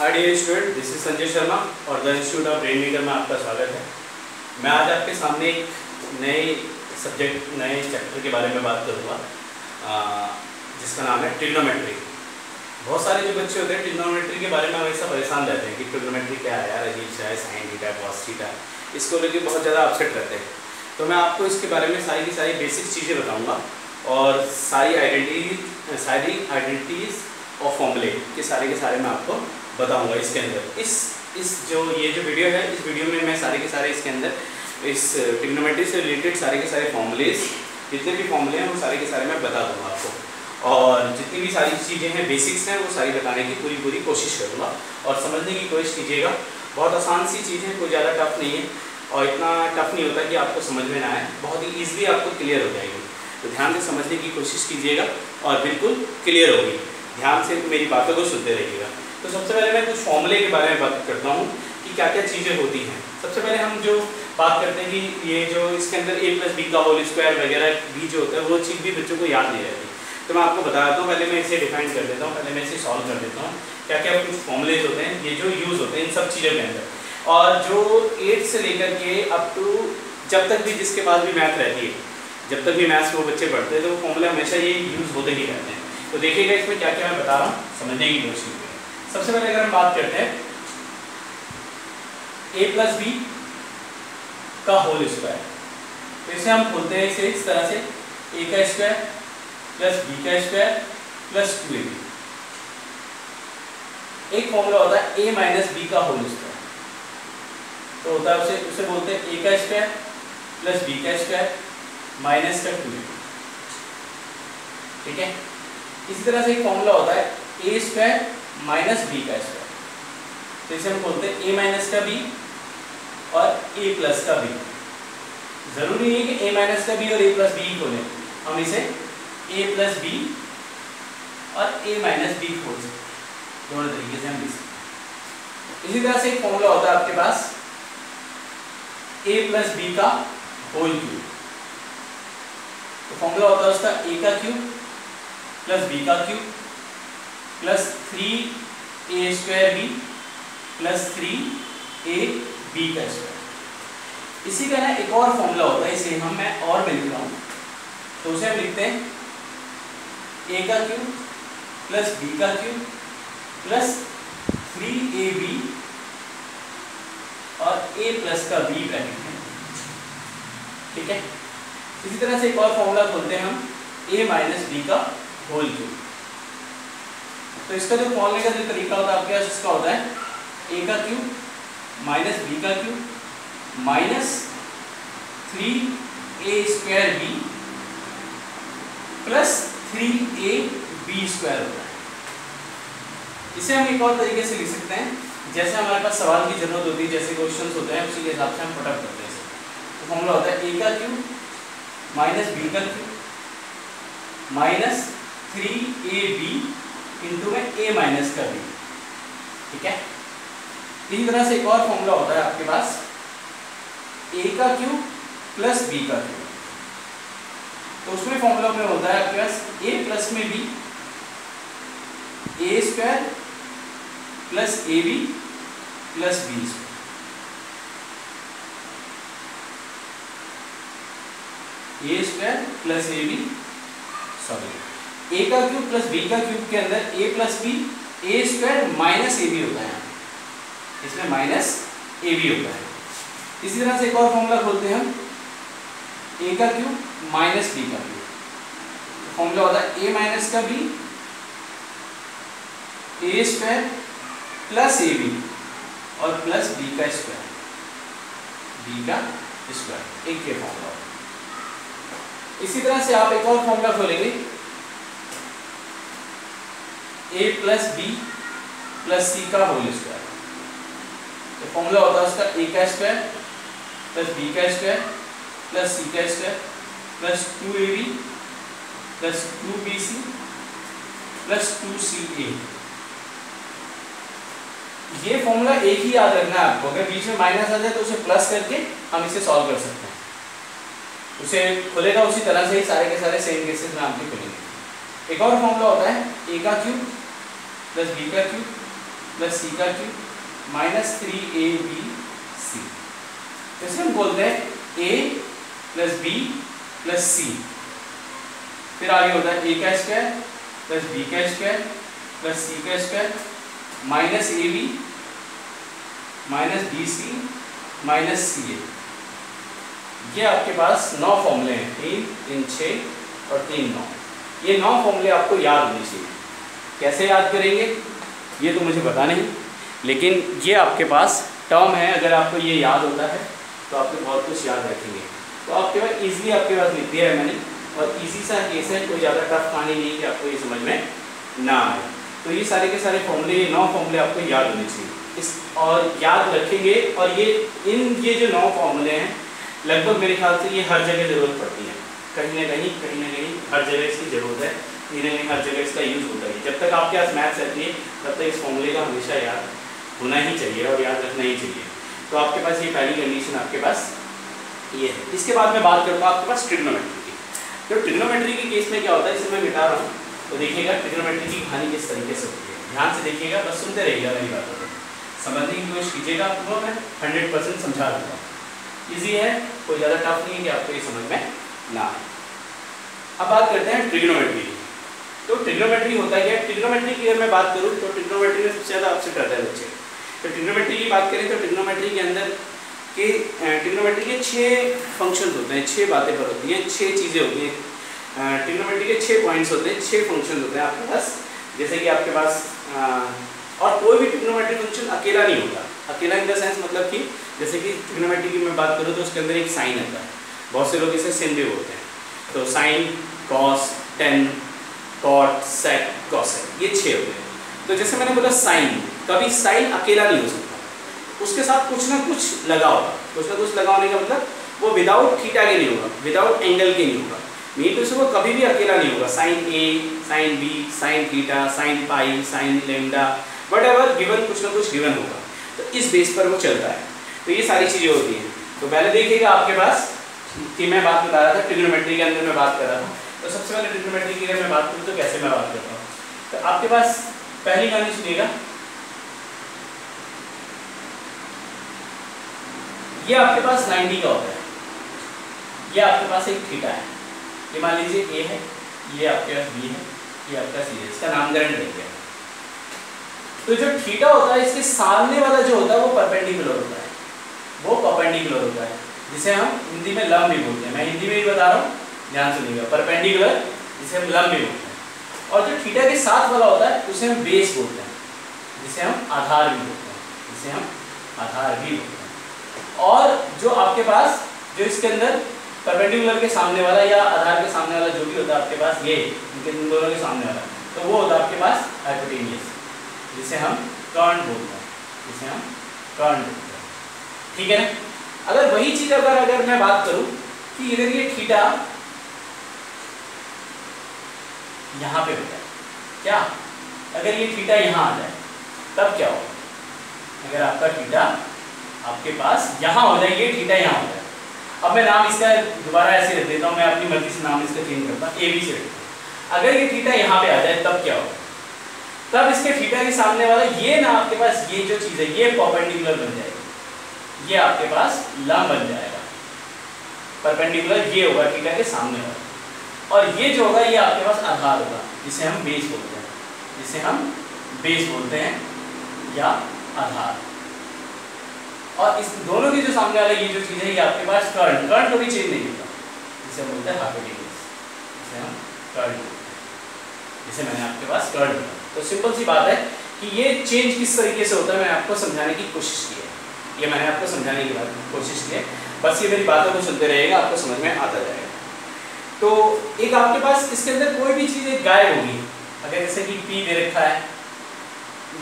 Hi dear student, this is Sanjay Sharma और the institute of brain maker में आपका स्वागत है। मैं आज आपके सामने एक नए चैप्टर के बारे में बात करूँगा जिसका नाम है ट्रिग्नोमेट्री। बहुत सारे जो बच्चे होते हैं ट्रिग्नोमेट्री के बारे में हमेशा परेशान रहते हैं कि ट्रिग्नोमेट्री क्या है यार, अजीब सा है, साइन थीटा, कॉस थीटा, इसको लेकर बहुत ज़्यादा अपसेट रहते हैं। तो मैं आपको इसके बारे में सारी की सारी बेसिक चीज़ें बताऊँगा और सारी आइडेंटिटीज़ और फॉर्मूले के सारे मैं आपको बताऊंगा इसके अंदर। ये जो वीडियो है, इस वीडियो में मैं सारे के सारे इसके अंदर इस ट्रिग्नोमेट्री से रिलेटेड सारे के सारे फॉर्मूलेज, जितने भी फॉर्मूले हैं वो सारे के सारे मैं बता दूंगा आपको, और जितनी भी सारी चीज़ें हैं बेसिक्स हैं वो सारी बताने की पूरी कोशिश करूँगा और समझने की कोशिश कीजिएगा। बहुत आसान सी चीज़ है, कोई ज़्यादा टफ नहीं है और इतना टफ नहीं होता कि आपको समझ में ना आए, बहुत ही ईजिली आपको क्लियर हो जाएगी। तो ध्यान से समझने की कोशिश कीजिएगा और बिल्कुल क्लियर होगी। ध्यान से मेरी बातों को सुनते रहिएगा। तो सबसे पहले मैं कुछ फॉर्मूले के बारे में बात करता हूँ कि क्या क्या चीज़ें होती हैं। सबसे पहले हम जो बात करते हैं कि ये जो इसके अंदर a + b का होल स्क्वायर वगैरह भी जो होता है वो चीज़ भी बच्चों को याद नहीं रहती। तो मैं आपको बता देता हूँ, पहले मैं इसे डिफाइन कर देता हूँ, पहले मैं इसे सॉल्व कर देता हूँ क्या क्या कुछ फॉर्मूलेज होते हैं ये जो यूज़ होते हैं इन सब चीज़ों के अंदर। और जो 8 से लेकर के अप टू जब तक भी जिसके पास भी मैथ रहती है, जब तक भी मैथ्स वो बच्चे पढ़ते हैं तो वो फॉर्मूले हमेशा ये यूज़ होते ही रहते हैं। तो देखिएगा इसमें क्या क्या मैं बता रहा हूँ, समझने की कोशिश करें। सबसे पहले अगर हम बात करते हैं a + b का होल स्क्वायर, तो इसे हम खोलते हैं इसे इस तरह से, a का स्क्वायर + b का स्क्वायर + 2ab। एक फॉर्मूला होता है a - b का होल स्क्वायर, तो होता है उसे बोलते हैं a का स्क्वायर + b का स्क्वायर माइनस का 2ab। ठीक है। इसी तरह से एक फॉर्मूला होता है a² - b का स्क्वायर, तो इसे हम बोलते हैं a - का b और a + का b। जरूरी नहीं है कि a - का b और a + b ही खोलें, हम इसे a + b और a - b खोल सकते हैं, दोनों तरीके से हम लिख सकते हैं। इसी तरह से एक फॉर्मूला होता है आपके पास a + b का होल क्यूब, तो फॉर्मूला होता है उसका a का क्यूब + b का क्यूब + 3a² b + 3ab का स्क्वायर। इसी का ना एक और फॉर्मूला होता है, इसे मैं और में लिख रहा हूँ, तो उसे हम लिखते हैं a का क्यूब + b का क्यूब + 3ab और a + का b ब्रैकेट में। ठीक है। इसी तरह से एक और फॉर्मूला खोलते हैं हम a - b का होल क्यूब, तो इसका जो फॉर्मूले का जो तरीका होता है आपके पास इसका होता है a का क्यूब - b का क्यूब -3a² b + 3ab² होता है। इसे हम एक और तरीके से लिख सकते हैं, जैसे हमारे पास सवाल की जरूरत होती है, जैसे क्वेश्चंस होते हैं उसी के हिसाब से हम फटाफट करते हैं। तो फॉर्मूला होता है a का क्यूब - b का क्यूब -3ab इंटू में a - का b। ठीक है। इसी तरह से एक और फॉर्मूला होता है आपके पास a का क्यूब + b का क्यूब, तो उसमें फॉर्मूला में होता है आपके पास a + में b a² + ab + b²। a का क्यूब + b का क्यूब के अंदर a + b a² - ab होता है, इसमें -ab होता है। इसी तरह से एक और फॉर्मूला खोलते हैं हम a का क्यूब - b का क्यूब, फॉर्मूला होता है a - का b a² + ab और + b का स्क्वायर, एक के फॉर्मूला। इसी तरह से आप एक और फॉर्मूला खोलेंगे a + b + c का होल स्क्वायर, तो फॉर्मूला होता है उसका a का स्क्वायर + b का स्क्वायर + c का स्क्वायर + 2ab + 2bc + 2ca। ये फॉर्मूला एक ही याद रखना है आपको, अगर बीच में माइनस आ जाए तो उसे प्लस करके हम इसे सॉल्व कर सकते हैं। उसे खुलेगा उसी तरह से ही सारे के सारे सेम केसेस में आपके खुलेंगे। एक और फॉर्मूला होता है a का क्यूब + b का क्यूब प्लस सी का क्यूब माइनस 3ab/c। जैसे हम बोलते हैं a plus b plus c, फिर आगे होता है a का स्क्वायर प्लस b का स्क्वायर प्लस c का square minus ab minus bc minus ca। ये आपके पास 9 फॉर्मूले हैं, 3 3 6 और 3 9। ये 9 फॉर्मूले आपको याद होने चाहिए। कैसे याद करेंगे ये तो मुझे पता नहीं, लेकिन ये आपके पास टर्म है, अगर आपको ये याद होता है तो आपको बहुत कुछ याद रखेंगे। तो आपके पास ईजिली आपके पास लिख दिया है मैंने, और इजी सा केस है, कोई ज़्यादा टफ कहानी नहीं कि आपको ये समझ में ना आए। तो ये सारे के सारे फॉर्मूले, ये 9 फॉर्मूले आपको याद होने चाहिए इस, और याद रखेंगे। और ये जो 9 फॉर्मूले हैं लगभग मेरे ख्याल से ये हर जगह ज़रूरत पड़ती है, कहीं ना कहीं हर जगह इसकी ज़रूरत है, कहीं ना कहीं हर जगह इसका यूज़ होता है। जब तक आपके पास मैथ्स रहती है तब तक इस फॉर्मूले का हमेशा याद होना ही चाहिए और याद रखना ही चाहिए। तो आपके पास ये पहली कंडीशन आपके पास ये है। इसके बाद मैं बात करूँगा आपके पास ट्रिग्नोमेट्री की। तो ट्रिग्नोमेट्री के केस में क्या होता है, इसे मैं मिटा रहा हूँ तो देखिएगा ट्रिग्नोमेट्री की कहानी किस तरीके से होती है। ध्यान से देखिएगा, बस सुनते रहिएगा मेरी बातों को, समझने की कोशिश कीजिएगा। आपको मैं 100% समझा दूँगा। ईजी है, कोई ज़्यादा टफ नहीं है कि आपको ये समझ में ना आए। अब बात करते हैं ट्रिग्नोमेट्री की। तो ट्रिग्नोमेट्री होता है क्या? ट्रिग्नोमेट्री की अगर मैं बात करूँ तो ट्रिग्नोमेट्री में सबसे ज़्यादा आपसे करता है बच्चे। तो ट्रिग्नोमेट्री की बात करें तो ट्रिग्नोमेट्री के अंदर के ट्रिग्नोमेट्री के 6 फंक्शंस होते हैं, 6 बातें पर होती हैं, 6 चीज़ें होती हैं। ट्रिग्नोमेट्री के 6 पॉइंट्स होते हैं, 6 फंक्शन होते हैं आपके पास। जैसे कि आपके पास और कोई भी ट्रिग्नोमेट्री फंक्शन अकेला नहीं होता। अकेला इन द सेंस मतलब कि जैसे कि ट्रिग्नोमेट्री की मैं बात करूँ तो उसके अंदर एक साइन आता है, बहुत से लोग इसे सिन भी बोलते हैं। तो साइन, कॉस, टेन, कॉट, सेक, कॉसेक, ये 6 होते हैं। तो जैसे मैंने बोला साइन, कभी साइन अकेला नहीं हो सकता, उसके साथ कुछ ना कुछ लगा होगा। कुछ ना कुछ लगा होने का मतलब वो विदाउट थीटा के नहीं होगा, विदाउट एंगल के नहीं होगा, मीन टू से वो कभी भी अकेला नहीं होगा। Sine A, sine B, sine theta, sine pi, sine lambda, whatever given, कुछ ना कुछ गिवन होगा। तो इस बेस पर वो चलता है। तो ये सारी चीज़ें होती हैं। तो पहले देखिएगा आपके पास कि मैं बात बता रहा था ट्रिग्नोमेट्री के अंदर मैं बात कर रहा था। तो सबसे पहले ट्रिग्नोमेट्री की अगर मैं बात करूँ तो कैसे मैं बात करता हूँ, तो आपके पास पहली कहानी सुनिएगा। ये आपके पास 90 का होता है, ये आपके पास एक थीटा है, ये मान लीजिए ए है, ये आपके पास बी है, ये आपका सी है, इसका नामकरण देखिए। तो जो थीटा होता है इसके सामने वाला जो होता है वो परपेंडिकुलर होता है, वो परपेंडिकुलर होता है, जिसे हम हिंदी में लंब भी बोलते हैं। मैं हिंदी में ही बता रहा हूँ, ध्यान सुनिएगा। परपेंडिकुलर जिसे हम लंब भी बोलते हैं, और जो थीटा के साथ वाला होता है उसे हम बेस बोलते हैं, जिसे हम आधार भी बोलते हैं, जिसे हम आधार भी बोलते हैं। और जो आपके पास जो इसके अंदर परपेंडिकुलर के सामने वाला या आधार के सामने वाला जो भी होता है आपके पास, ये इनके दोनों के सामने वाला, तो वो होता है आपके पास हाइपोटेन्यूस, जिसे हम कर्ण बोलते हैं, जिसे हम कर्ण बोलते हैं। ठीक है ना? अगर वही चीज अगर मैं बात करूं कि अगर ये थीटा यहां पे हो जाए, क्या अगर ये थीटा यहां आ जाए तब क्या होगा? अगर आपका थीटा आपके पास यहां हो जाए, ये थीटा यहां हो जाए। अब मैं नाम इसका दोबारा ऐसे रख देता हूं, मैं अपनी मर्जी से नाम इसका चेंज करता हूं, ए बी से रखता हूं। अगर ये थीटा यहां पे आ जाए तब क्या होगा? तब इसके थीटा के सामने वाला ये ना आपके पास ये जो चीज है ये परपेंडिकुलर बन जाएगी, ये आपके पास लंब बन जाएगा। परपेंडिकुलर ये होगा थीटा के सामने वाला, और ये जो होगा ये आपके पास आधार होगा, जिसे हम बेस बोलते हैं, जिसे हम बेस बोलते हैं या आधार। और इस दोनों के जो सामने वाला ये जो चीज़ है ये आपके पास कर्ण, कर्ण कभी चेंज नहीं होता, जिसे हम बोलते हैं हाइपोटेन्यूस, जिसे हम कर्ण बोलते हैं, जिसे मैंने आपके पास कर्ण बोला। तो सिंपल सी बात है कि ये चेंज किस तरीके से होता है मैंने आपको समझाने की कोशिश की है, ये मैंने आपको समझाने की कोशिश की है। बस ये मेरी बातों को सुनते रहेगा, आपको समझ में आता जाएगा। तो एक आपके पास इसके अंदर कोई भी चीज़ एक गायब होगी, अगर जैसे कि पी दे रखा है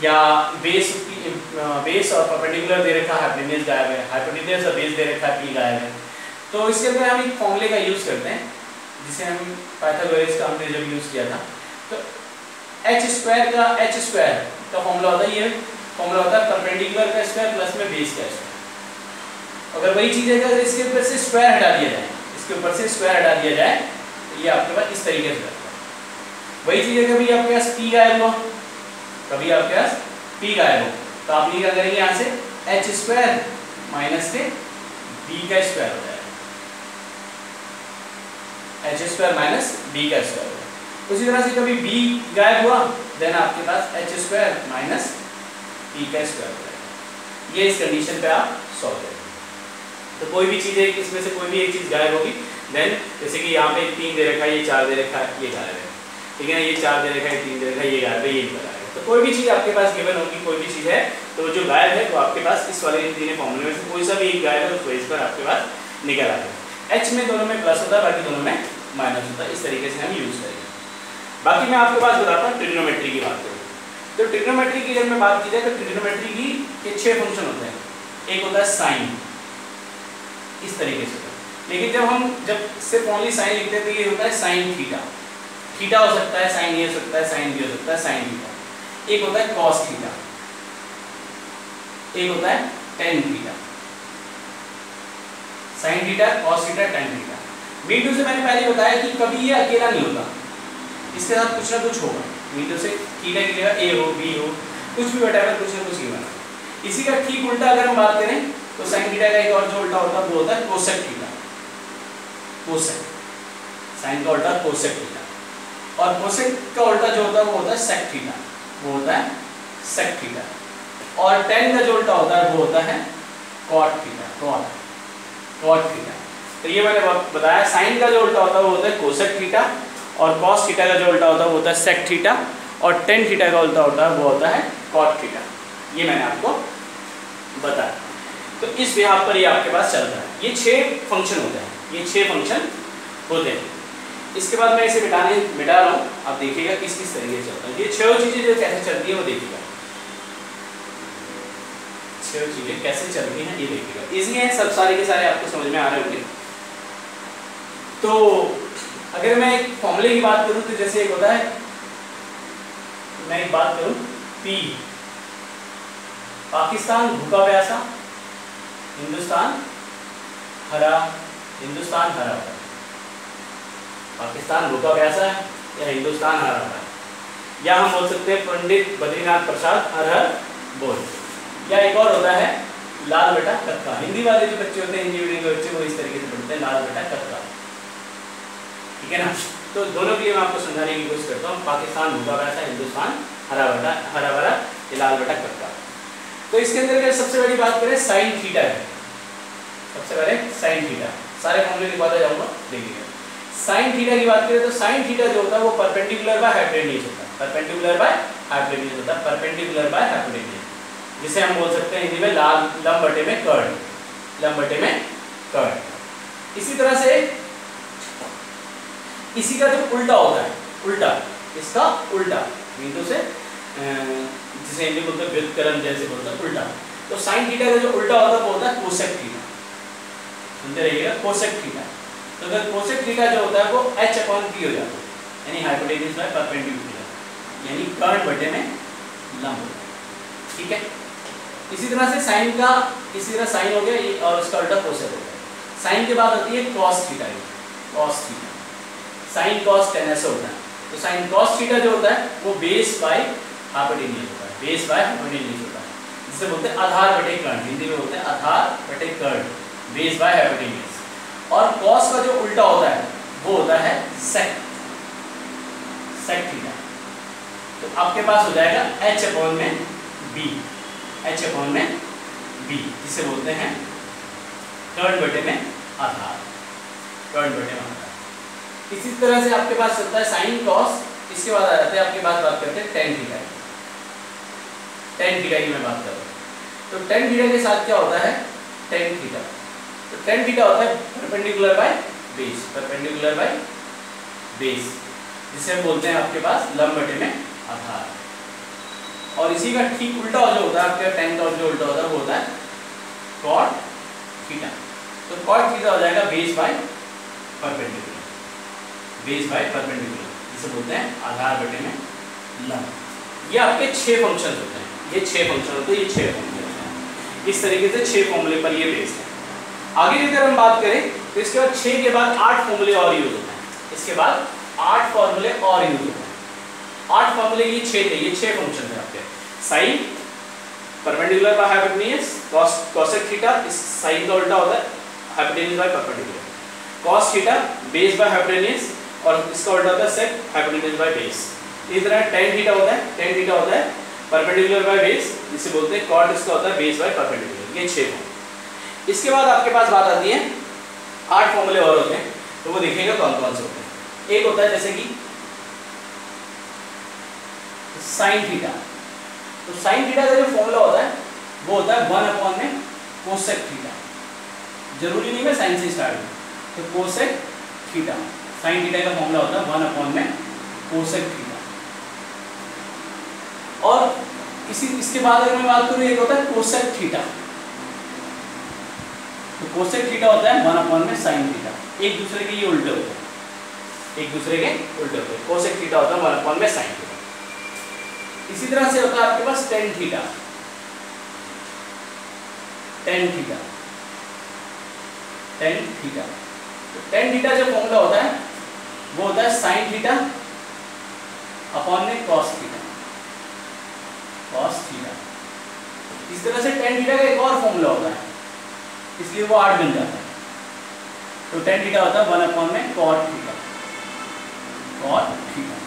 या बेस और परपेंडिकुलर दे रखा है, हाइपोटेन्यूस गायब है, हाइपोटेन्यूस और बेस दे रखा है, पी गायब है। तो इसके अंदर हम एक फॉर्मूले का यूज़ करते हैं, जिसे हम पाइथागोरस का हमने जब यूज़ किया था, तो h² का फॉर्मूला होता है, ये फॉर्मूला होता है परपेंडिकुलर का स्क्वायर प्लस में बेस का स्क्वायर। अगर वही चीज़ है अगर इसके ऊपर से स्क्वायर हटा दिया जाए, इसके ऊपर से स्क्वायर हटा दिया जाए, तो ये आपके पास इस तरीके से रहता है। वही चीज़ है कभी आपके पास p गायब हुआ, कभी आपके पास p गायब हो तो आप ये क्या करेंगे, यहाँ से h स्क्वायर माइनस के b का स्क्वायर हो जाएगा, h स्क्वायर माइनस b का स्क्वायर हो जाएगा। उसी तरह से कभी b गायब हुआ देन आपके पास h स्क्वायर माइनस p का स्क्वायर हो जाएगा। ये इस कंडीशन पे आप सॉल्व करेंगे। तो कोई भी चीज़ है, इसमें से कोई भी एक चीज़ गायब होगी, देन जैसे कि यहाँ पे 3 दे रखा है, ये 4 दे रखा है, ये गायब है, ठीक है ना, ये 4 दे रखा है, 3 दे रखा है, ये गायब है, ये निकल आएगा। तो कोई भी चीज़ आपके पास गिवन होगी, कोई भी चीज़ है तो जो गायब है वो आपके पास इस वाले तीन फॉर्मूले में से कोई सा भी एक गायब है तो इस पर आपके पास निकल आएगा। h में दोनों में प्लस होता है, बाकी दोनों में माइनस होता है। इस तरीके से हम यूज करेंगे। बाकी मैं आपके पास बताता हूँ ट्रिग्नोमेट्री की बात करूँ तो ट्रिग्नोमेट्री की जब मैं बात की जाए तो ट्रिग्नोमेट्री की के 6 फंक्शन होते हैं। एक होता है साइन, इस तरीके से, लेकिन जब सिर्फ ओनली साइन लिखते हैं तो ये होता है साइन थीटा। थीटा हो सकता है, साइन ये हो सकता है, साइन भी हो सकता है, साइन थीटा। एक होता है कॉस थीटा, एक होता है tan theta. Sign theta, cos theta, tan theta. Me too से मैंने पहले बताया कि कभी ये अकेला नहीं होता, इसके साथ कुछ ना कुछ होगा। मीटू से थीटा की जगह ए हो, बी हो, कुछ भी वटेवर, कुछ ना कुछ ही बना। इसी का ठीक उल्टा अगर हम बात करें तो साइन थीटा का एक और जो उल्टा होता है वो होता है कोसेक थीटा। कोसेक, साइन का उल्टा कोसेक थीटा, और कोसेक का उल्टा जो होता है वो होता है सेक थीटा, वो होता है सेक थीटा। और टेन का जो उल्टा होता है वो होता है कॉट थीटा, कॉट थीटा। तो ये मैंने बताया, साइन का जो उल्टा होता है वो होता है कोसेक थीटा, और कॉस थीटा का जो उल्टा होता है वो होता है सेक थीटा, और टेन थीटा का उल्टा होता है वो होता है कॉट थीटा। ये मैंने आपको बताया। तो इस बिहाफ पर ये आपके पास चलता है। ये 6 फंक्शन होते हैं, ये 6 फंक्शन होते हैं। इसके बाद मैं इसे मिटा रहा हूँ, आप देखिएगा किस किस तरीके से चलता है। ये 6 चीजें जो कैसे चलती है वो देखिएगा, 6 चीजें कैसे चलती हैं ये देखिएगा। इजी है, सब सारे के सारे आपको समझ में आ रहे होंगे। तो अगर मैं एक फॉर्मूले की बात करूं तो जैसे एक होता है, मैं एक बात करूं P, पाकिस्तान भूखा प्यासा, हिंदुस्तान हरा, हिंदुस्तान हरा भरा। पाकिस्तान भूखा प्यासा है या हिंदुस्तान हरा भरा, या हम बोल सकते हैं पंडित बद्रीनाथ प्रसाद हर हर बोल। या एक और होता है लाल बेटा कक्का। हिंदी वाले जो बच्चे होते हैं, हिंदी मीडियम के बच्चे, वो इस तरीके से पढ़ते हैं लाल बेटा कक्का, ठीक है ना। तो दोनों के लिए मैं आपको समझाने की कोशिश करता हूँ। पाकिस्तान भूखा प्यासा, हिंदुस्तान हरा भरा, ये लाल बेटा कक्का। तो इसके अंदर अगर सबसे बड़ी बात करें साइन थीटा है, सबसे पहले साइन थीटा, सारे फॉर्मूले लिखवाता जाऊंगा, देखिएगा। साइन थीटा की बात करें तो साइन थीटा जो होता है वो परपेंडिकुलर बाय हाइपोटेन्यूज होता है, परपेंडिकुलर बाय हाइपोटेन्यूज होता है, परपेंडिकुलर बाय हाइपोटेन्यूज, जिसे हम बोल सकते हैं हिंदी में लंब बटे में कर्ड, लंब बटे में कर्ड। इसी तरह से इसी का जो उल्टा होता है, उल्टा, इसका उल्टा, बिंदु से जिसे हिंदी बोलते हैं व्युत्क्रम, जैसे बोलते हैं उल्टा। तो साइन थीटा का जो उल्टा होता है वो होता है कोसेक थीटा, सुनते रहिएगा, कोसेक थीटा। तो अगर कोसेक थीटा जो होता है वो h/p हो जाता है, यानी हाइपोटेन्यूज बाय परपेंडिकुलर, यानी कर्ड बटे में लंब, ठीक है। इसी तरह से साइन का, इसी तरह साइन हो गया और उसका उल्टा कोसेक हो गया। साइन के बाद होती है cos theta, cos theta, sine cos tan ऐसे होता है। तो साइन कॉस थीटा जो होता है वो बेस बाय हाइपोटेन्यूज होता है, बेस बाय हाइपोटेन्यूज होता है, जिसे बोलते हैं आधार बटे कर्ण, हिंदी में बोलते हैं आधार बटे कर्ण, बेस बाय हाइपोटेन्यूज। और कॉस का जो उल्टा होता है वो होता है सेक, सेक थीटा। तो आपके पास हो जाएगा h/b, h/b, जिसे बोलते हैं कर्ण बटे में आधार, कर्ण बटे में आधार। इसी तरह से आपके पास चलता है साइन कॉस, इसके बाद आ जाते हैं आपके पास बात करते हैं टेन थीटा, टेन थीटा की मैं बात कर रहा हूँ। तो टेन थीटा के साथ क्या होता है, टेन थीटा। तो टेन थीटा होता है perpendicular by base, perpendicular by base, जिसे हम बोलते हैं आपके पास लंब बटे में आधार। और इसी का ठीक उल्टा जो होता है आपके टेन का जो उल्टा होता है वो होता है कॉट थीटा। तो कॉट थीटा हो जाएगा base by perpendicular, base by perpendicular, जिसे बोलते हैं आधार बटे में लंब। ये आपके 6 फंक्शन होते हैं, ये 6 फंक्शन होते हैं, ये 6 फंक्शन होते हैं। इस तरीके से 6 फॉर्मूले पर ये बेस्ड है। आगे अगर हम बात करें तो इसके बाद 6 के बाद 8 फॉर्मूले और यूज होते हैं, इसके बाद 8 फॉर्मूले और यूज होते हैं। 8 फॉर्मूले ये 6 थे, ये 6 फंक्शन थे आपके, sine perpendicular by hypotenuse cosec theta, इस साइन का उल्टा होता है hypotenuse by perpendicular, cos theta base by hypotenuse और इसका उल्टा होता है sec हाइपोटेन्यूज बाय बेस। इस तरह tan थीटा होता है, tan थीटा होता है परपेंडिकुलर बाय बेस, जिसे बोलते हैं cot, इसका होता है बेस बाय परपेंडिकुलर। ये 6 फॉर्म। इसके बाद आपके पास बात आती है 8 फॉर्मूले और होते हैं, तो वो देखिएगा कौन कौन से होते हैं। एक होता है जैसे कि साइन थीटा, तो साइन थीटा का जो फॉर्मूला होता है वो होता है 1 अपॉन में कोसेक थीटा। जरूरी नहीं है साइन से स्टार्ट हो, तो कोसेक थीटा, साइन थीटा का फॉर्मूला होता है 1 अपॉन में कोसेक थीटा। और इसके बाद अगर मैं बात करूं, एक होता है कोसेक थीटा, तो कोसेक थीटा होता है 1 अपॉन में साइन थीटा। एक दूसरे के ये उल्टे होते हैं, एक दूसरे के उल्टे होते हैं। कोसेक थीटा होता है 1 अपॉन में साइन थीटा। इसी तरह से होता है आपके पास tan theta, tan theta, tan theta. तो tan थीटा जो फॉर्मूला होता है वो होता है sin थीटा अपॉन में cos थीटा, cos थीटा। इस तरह से tan थीटा का एक और फॉर्मूला होता है, इसलिए वो 8 बन जाता है। तो tan थीटा होता है 1 अपॉन में cot theta, cot theta.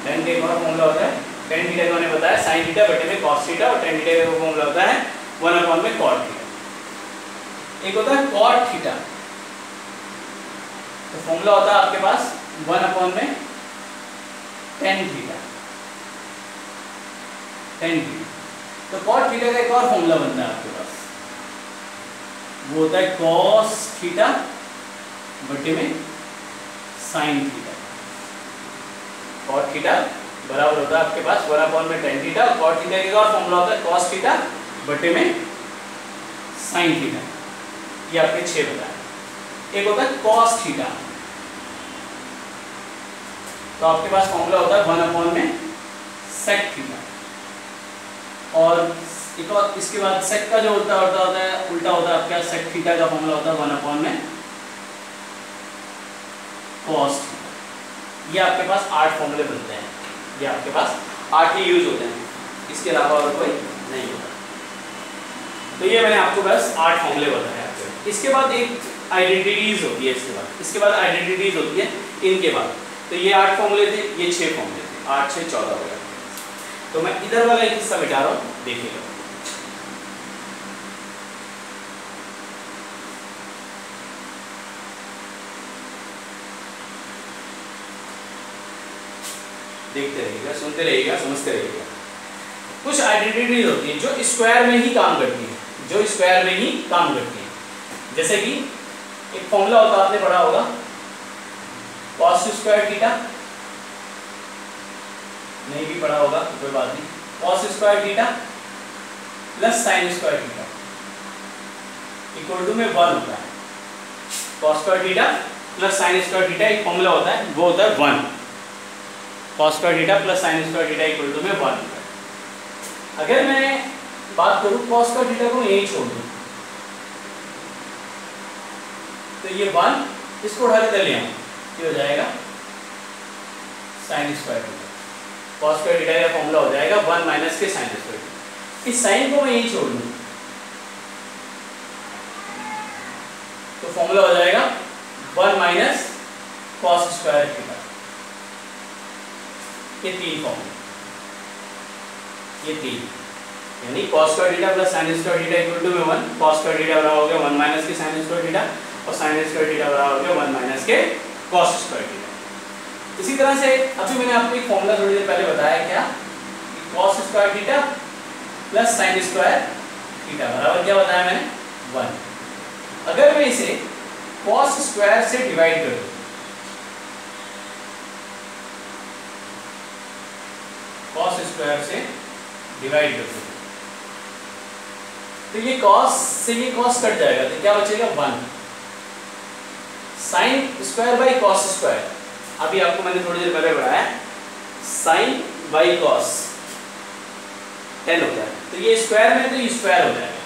tan का एक और फॉर्मूला होता है, tan थीटा को मैंने बताया sin थीटा बटे में cos थीटा, और tan थीटा का फॉर्मूला होता है 1 अपॉन में cot थीटा। एक होता है cot थीटा, तो फॉर्मूला होता है आपके पास 1 अपॉन में tan थीटा, tan थीटा। तो cot थीटा का एक और फॉर्मूला बनता है आपके पास, वो होता है cos थीटा बटे में sin थीटा। cot थीटा बराबर होता है आपके पास 1 अपॉन में tan थीटा, और cot थीटा का और फॉर्मूला होता है cos थीटा बटे में sin थीटा। ये आपके 6 बताए। एक होता है cos थीटा, तो आपके पास फॉर्मूला होता है 1 अपॉन में sec थीटा, और एक और इसके बाद sec का जो उल्टा होता है आपका sec थीटा का फॉर्मूला होता है 1 अपॉन में cos थीटा। ये आपके पास 8 फॉर्मूले बनते हैं, ये आपके पास 8 ही यूज होते हैं, इसके अलावा और कोई नहीं होता। तो ये मैंने आपको बस 8 फॉर्मूले बताए आपको। इसके बाद एक आइडेंटिटीज होती है, इसके बाद आइडेंटिटीज होती है इनके बाद। तो ये 8 फॉर्मूले थे, ये 6 फॉर्मूले थे, 8 6 14 हो गए। तो मैं इधर वाला एक हिस्सा मिटा रहा हूँ, देखिएगा। देखते रहिएगा, सुनते रहिएगा, समझते रहिएगा। कुछ आइडेंटिटीज होती है जो स्क्वायर में ही काम करती है, जो स्क्वायर में ही काम करती है। जैसे कि एक फॉर्मूला होता है, आपने पढ़ा होगा cos स्क्वायर थीटा, नहीं भी पढ़ा होगा तो कोई बात नहीं, cos square theta plus sin square theta equal to में 1 होता है। cos square theta plus sin square theta एक फॉर्मूला होता है, वो होता है 1। cos square theta plus sin square theta equal to में 1 होता है। अगर मैं बात करूं cos स्क्वायर थीटा को यहीं छोड़ दूं, तो ये 1 इसको उठा के इधर ले आऊं, ये हो जाएगा sin square theta. cos square theta का फॉर्मूला हो जाएगा 1 माइनस के sin स्क्वायर थीटा। इस sin को मैं यहीं छोड़ दूं तो फॉर्मूला हो जाएगा 1 माइनस cos स्क्वायर थीटा। ये 3 फॉर्मूला, ये 3, यानी cos square theta plus sin square theta equal to में 1, cos स्क्वायर थीटा बराबर हो गया 1 माइनस के sin स्क्वायर थीटा, और sin स्क्वायर थीटा बराबर हो गया 1 माइनस के cos स्क्वायर थीटा। इसी तरह से अभी मैंने आपको एक फॉर्मूला थोड़ी देर पहले बताया, क्या कि cos square theta plus sin square theta बराबर क्या बताया मैंने 1। अगर मैं इसे cos स्क्वायर से डिवाइड कर दूं, cos स्क्वायर से डिवाइड कर दूं, तो ये cos से ये cos कट जाएगा, तो क्या बचेगा 1। sin square by cos square, अभी आपको मैंने थोड़ी देर पहले बताया sin बाई cos 10 होता है, तो ये स्क्वायर में तो ये स्क्वायर हो जाएगा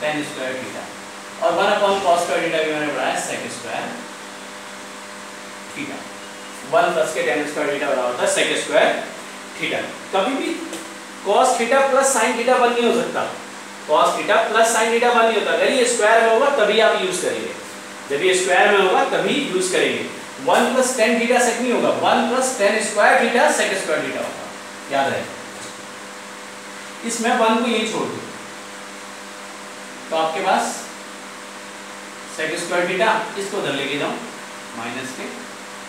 tan स्क्वायर थीटा, और 1 अपॉन cos स्क्वायर थीटा भी मैंने बताया sec स्क्वायर थीटा। 1 प्लस के tan स्क्वायर थीटा बराबर होता है sec स्क्वायर थीटा। कभी भी cos theta plus sin theta 1 नहीं हो सकता, cos theta plus sin theta 1 नहीं होता। अगर ये स्क्वायर में होगा तभी आप यूज करेंगे, जब ये स्क्वायर में होगा तभी यूज करेंगे। 1 प्लस tan थीटा सेक नहीं होगा, 1 plus tan square theta sec square theta होगा, याद रहे। इसमें 1 को यही छोड़ दो तो आपके पास सेक स्क्वायर थीटा, इसको उधर लेके जाओ माइनस के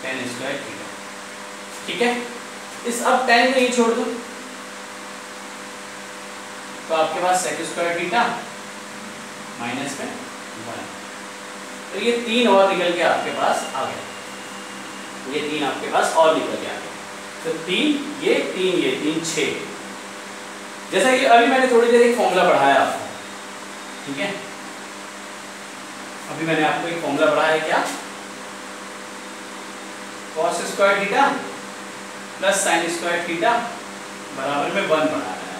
tan स्क्वायर थीटा, ठीक है। इस अब tan को यही छोड़ दो तो आपके पास सेक स्क्वायर थीटा माइनस में 1, तो ये 3 और निकल के आपके पास आ गया, ये 3 आपके पास और निकल के आ गया। तो 3 ये 3 6। जैसा कि अभी मैंने थोड़ी देर एक फॉर्मूला पढ़ाया आपको, ठीक है, अभी मैंने आपको एक फॉर्मूला पढ़ाया क्या, cos square theta plus sin square theta बराबर में 1 पढ़ाया है।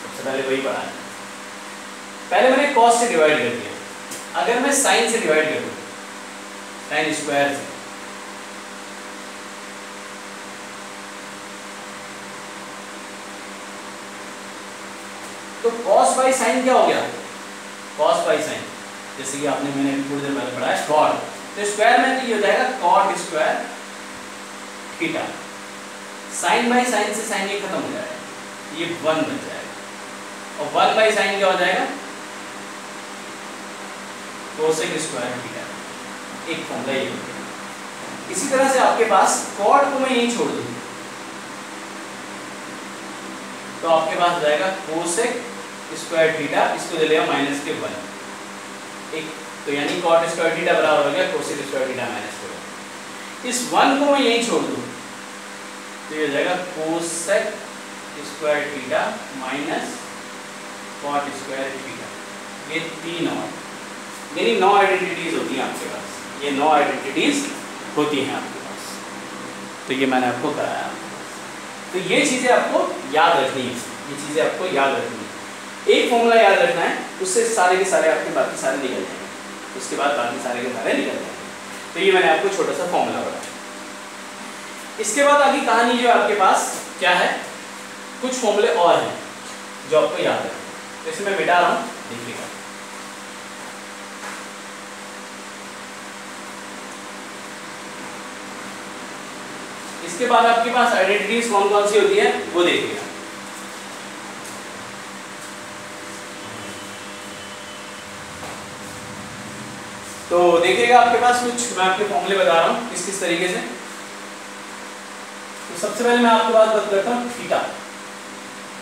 सबसे पहले वही पढ़ाया, पहले मैंने cos से डिवाइड कर दिया, अगर मैं sin से डिवाइड कर दूं sin स्क्वायर से, तो cos बाई sin क्या हो गया, cos बाई sin, जैसे कि आपने मैंने थोड़ी देर पहले पढ़ा है cot, तो स्क्वायर में तो ये हो जाएगा cot square theta, sin by sin से sin ये खत्म हो जाएगा, ये 1 बन जाएगा, और 1 बाई sin क्या हो जाएगा, कोसेक स्क्वायर थीटा, एक फॉर्मूला ये हो गया। इसी तरह से आपके पास cot को मैं यहीं छोड़ दूं तो आपके पास हो जाएगा कोसेक स्क्वायर थीटा, इसको ले लिया माइनस के 1, एक तो यानी cot स्क्वायर थीटा बराबर हो गया कोसेक स्क्वायर थीटा माइनस के 1। इस 1 को मैं यहीं छोड़ दूं तो ये हो जाएगा cosec square theta minus cot square theta, ये 3 और, यानी 9 आइडेंटिटीज होती हैं आपके पास, ये 9 आइडेंटिटीज होती हैं आपके पास, तो ये मैंने आपको कराया। तो ये चीजें आपको याद रखनी है, ये चीजें आपको याद रखनी है, एक फॉर्मूला याद रखना है, उससे सारे के सारे आपके बाकी सारे निकल जाएंगे, उसके बाद बाकी सारे के सारे निकल जाएंगे। तो ये मैंने आपको छोटा सा फॉर्मूला बताया। इसके बाद आगे कहानी जो आपके पास क्या है, कुछ फॉर्मूले और हैं जो आपको याद है, तो इसे मैं मिटा रहा हूं, देखिएगा। इसके बाद आपके पास आइडेंटिटीज कौन कौन सी होती है वो देखिएगा। तो देखिएगा आपके पास कुछ मैं आपके फॉर्मूले बता रहा हूं किस किस तरीके से। तो सबसे पहले मैं आपको बात करता हूं थीटा,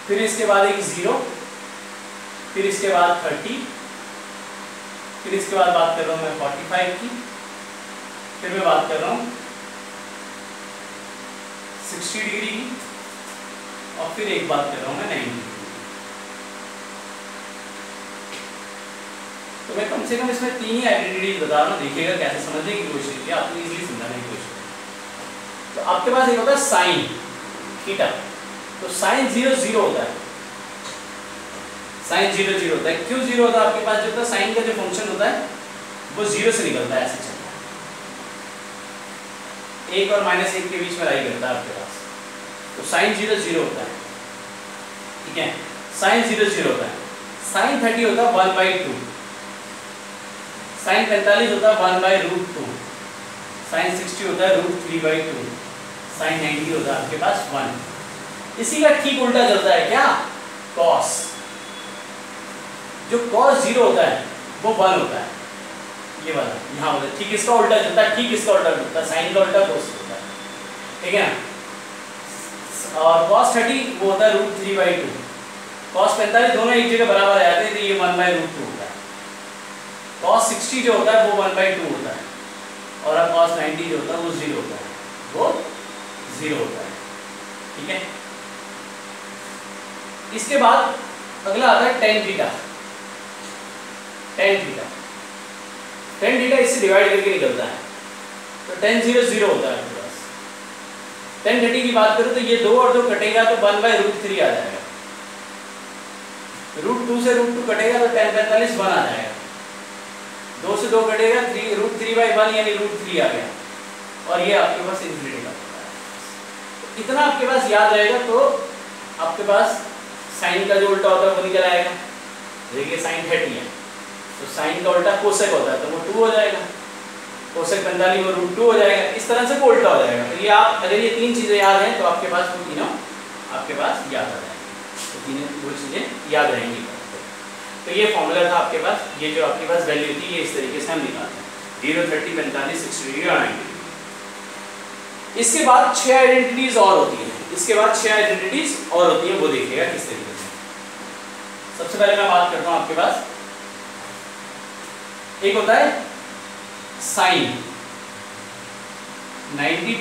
फिर इसके बाद एक 0, फिर इसके बाद 30, फिर इसके बाद बात कर रहा हूं मैं 45 की, फिर मैं बात कर रहा हूं 60 डिग्री की, और फिर एक बात कर रहा हूं मैं 90 डिग्री। तो मैं कम से कम इसमें 3 ही आइडेंटिटीज बता रहा हूं, देखिएगा कैसे समझने की कोशिश कीजिए, आपको इजीली समझाने की कोशिश करें। तो आपके पास एक होता है साइन थीटा, तो साइन 0 0 होता है, साइन 0 0 होता है। क्यों 0 होता है? आपके पास जो होता है साइन का जो फंक्शन होता है वो 0 से निकलता है, ऐसे चलता है, 1 और -1 के बीच में राई करता है आपके पास, तो साइन 0 0 होता है, ठीक है, साइन 0 0 होता है। साइन 30 होता है 1/2, साइन 45 होता है 1/√2, साइन 60 होता है √3/2, साइन 90 होता है आपके पास 1। इसी का ठीक उल्टा चलता है क्या, कॉस। जो कॉस 0 होता है वो 1 होता है, ये वाला यहाँ होता है, ठीक इसका उल्टा चलता है, ठीक इसका उल्टा चलता है, साइन का उल्टा कॉस होता है, ठीक है ना। और cos 30 वो होता है √3/2, cos 45 दोनों एक जगह बराबर आ जाते हैं, तो ये 1/√2 होता है। cos 60 जो होता है वो 1/2 होता है, और अब cos 90 जो होता है वो 0 होता है, वो 0 होता है, ठीक है। इसके बाद अगला आता है tan theta. tan theta, tan theta इससे डिवाइड करके निकलता है, तो tan 0 0 होता है आपके पास। tan 30 की बात करूं तो ये 2 और 2 कटेगा तो 1/√3 आ जाएगा, √2 से √2 कटेगा तो tan 45 1 आ जाएगा, 2 से 2 कटेगा √3/1 यानी √3 आ गया, और ये आपके पास इंफिनिटी का होता है। इतना आपके पास याद रहेगा तो आपके पास साइन का जो उल्टा होता है वो निकल आएगा। देखिए साइन 30 है तो साइन का उल्टा कोसेक होता है तो वो 2 हो जाएगा, कोसेक 45 वो √2 हो जाएगा। इस तरह से वो उल्टा हो जाएगा। तो ये आप अगर ये 3 चीज़ें याद हैं तो आपके पास वो तीनों आपके पास याद आ जाएंगी, तो तीनों वो चीज़ें याद रहेंगी। तो ये फॉर्मूला था आपके पास, ये जो आपके पास वैल्यू थी ये इस तरीके से हम निकालते हैं 0, 30, 45, 60 डिग्री और 90 डिग्री। इसके बाद 6 आइडेंटिटीज और होती हैं, इसके बाद 6 आइडेंटिटीज और होती हैं, वो देखिएगा किस तरीके से। सबसे पहले मैं बात करता हूं आपके पास, एक होता है साइन 90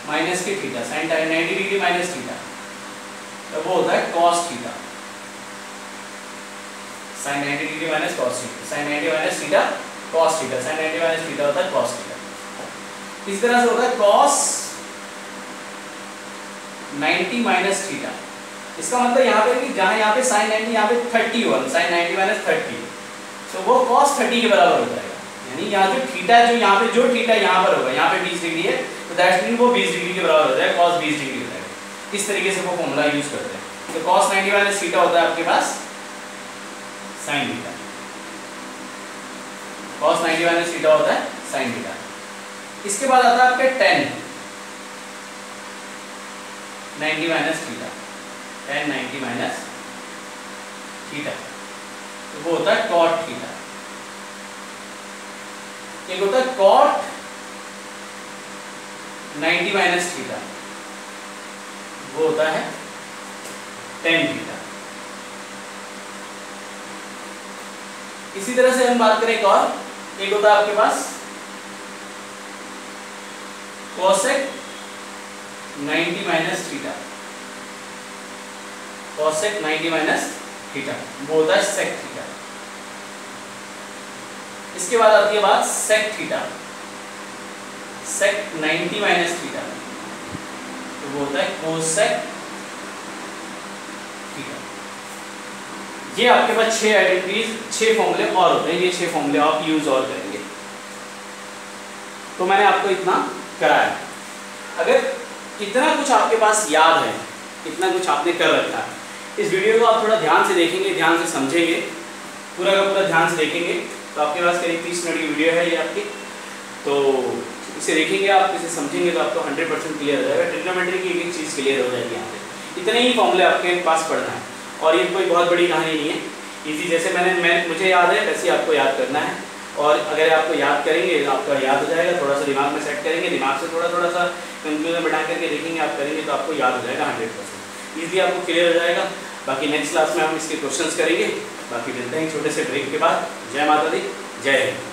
माइनस के theta, sine 90 degree minus theta, तो वो होता है cos theta. Sine 90 degree minus cos theta, sine 90 minus theta cos theta, sine 90 minus theta होता है कॉस थीटा। इस तरह से होता है कॉस 90 माइनस थीटा। इसका मतलब यहाँ पे कि जहां यहाँ पे साइन 90 यहाँ पे 31, साइन 90 माइनस 30, तो वो कॉस 30 के बराबर हो जाएगा। यानी यहाँ जो थीटा जो यहाँ पे जो थीटा यहाँ पर होगा, यहाँ पे 20 डिग्री है तो दैट मीन वो 20 डिग्री के बराबर हो जाएगा, कॉस 20 डिग्री हो जाएगा। इस तरीके से वो फॉर्मूला यूज करते हैं। तो कॉस 90 माइनस थीटा होता है आपके पास sine theta, cos 90 minus theta होता है साइन थीटा। इसके बाद आता है आपके tan 90 minus theta, tan 90 minus theta, तो वो होता है cot थीटा। एक होता है cot 90 माइनस थीटा, वो होता है tan थीटा। इसी तरह से हम बात करें एक और, एक होता है आपके पास cosec 90 minus theta, cosec 90 minus theta, वो होता है sec थीटा। इसके बाद आती है बात sec theta, sec 90 minus theta, तो वो होता है cosec थीटा। ये आपके पास 6 आइडेंटिटीज, 6 फॉर्मूले और होते हैं, ये 6 फॉर्मूले आप यूज और करेंगे। तो मैंने आपको इतना कराया। अगर इतना कुछ आपके पास याद है, इतना कुछ आपने कर रखा है, इस वीडियो को आप थोड़ा ध्यान से देखेंगे, ध्यान से समझेंगे, पूरा का पूरा ध्यान से देखेंगे, तो आपके पास करीब 30 मिनट की वीडियो है ये आपकी। तो इसे देखेंगे आप, इसे समझेंगे तो आपको 100% क्लियर हो जाएगा। ट्रिग्नोमेट्री की एक चीज़ क्लियर हो जाएगी यहाँ पे। इतने ही फॉर्मूले आपके पास पढ़ना है और ये कोई बहुत बड़ी कहानी नहीं है, इजी जैसे मुझे याद है वैसे आपको याद करना है। और अगर आपको याद करेंगे तो आपका याद हो जाएगा, थोड़ा सा दिमाग में सेट करेंगे, दिमाग से थोड़ा सा कंक्लूजन बना करके देखेंगे आप, करेंगे तो आपको याद हो जाएगा 100%, ईजिली आपको क्लियर हो जाएगा। बाकी नेक्स्ट क्लास में हम इसके क्वेश्चंस करेंगे। बाकी मिलते हैं छोटे से ब्रेक के बाद। जय माता दी, जय हिंद।